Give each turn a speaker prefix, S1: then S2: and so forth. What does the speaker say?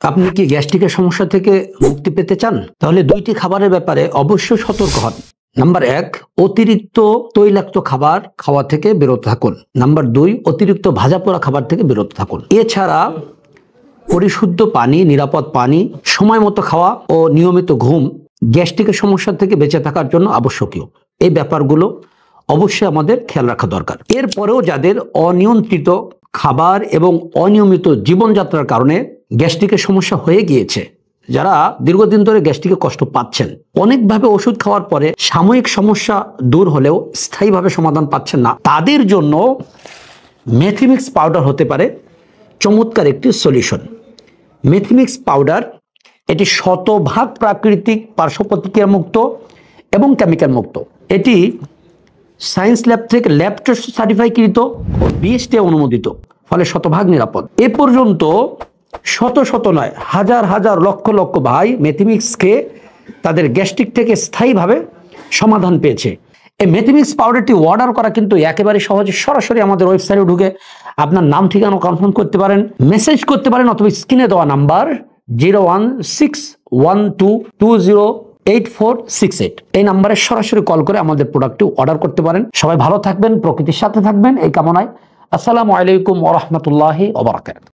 S1: আপনি কি গ্যাস্ট্রিকের সমস্যা থেকে মুক্তি পেতে চান? তাহলে দুইটি খাবারের ব্যাপারে অবশ্যই সতর্ক হন। নাম্বার 1, অতিরিক্ত তৈলাক্ত খাবার খাওয়া থেকে বিরত থাকুন। নাম্বার 2, অতিরিক্ত ভাজা পোড়া খাবার থেকে বিরত থাকুন। এছাড়া পরিশুদ্ধ পানি, নিরাপদ পানি, সময় মতো খাওয়া ও নিয়মিত ঘুম গ্যাস্ট্রিকের সমস্যা থেকে বেঁচে থাকার জন্য আবশ্যকীয়। এই ব্যাপারগুলো অবশ্যই আমাদের খেয়াল রাখা দরকার। এরপরেও যাদের অনিয়ন্ত্রিত খাবার এবং অনিয়মিত জীবনযাত্রার কারণে গ্যাস্ট্রিকের সমস্যা হয়ে গিয়েছে, যারা দীর্ঘদিন ধরে গ্যাস্ট্রিকে কষ্ট পাচ্ছেন, অনেকভাবে ওষুধ খাওয়ার পরে সাময়িক সমস্যা দূর হলেও স্থায়ীভাবে সমাধান পাচ্ছেন না, তাদের জন্য মেথিমিক্স পাউডার হতে পারে চমৎকার একটি সলিউশন। মেথিমিক্স পাউডার এটি 100% প্রাকৃতিক, পার্শ্ব প্রতিক্রিয়া মুক্ত এবং কেমিক্যাল মুক্ত। এটি সায়েন্স ল্যাব থেকে ল্যাব টেস্ট সার্টিফাইকৃত ও বিএসটিআই অনুমোদিত, ফলে 100% নিরাপদ। এ পর্যন্ত শত শত নয়, হাজার হাজার লক্ষ লক্ষ ভাই মেথিমিক্স খেয়ে তাদের গ্যাস্ট্রিক থেকে স্থায়ীভাবে সমাধান পেয়েছে। এই মেথিমিক্স পাউডারটি অর্ডার করা কিন্তু একেবারে সহজে। সরাসরি আমাদের ওয়েবসাইটে ঢুকে আপনার নাম ঠিকানা কনফার্ম করতে পারেন, মেসেজ করতে পারেন, অথবা স্ক্রিনে দেওয়া নাম্বার 01612208468 এই নাম্বারে সরাসরি কল করে আমাদের প্রোডাক্টটি অর্ডার করতে পারেন। সবাই ভালো থাকবেন, প্রকৃতির সাথে থাকবেন এই কামনায়। আসসালামু আলাইকুম ওয়া রাহমাতুল্লাহি ওয়া বারাকাতুহু।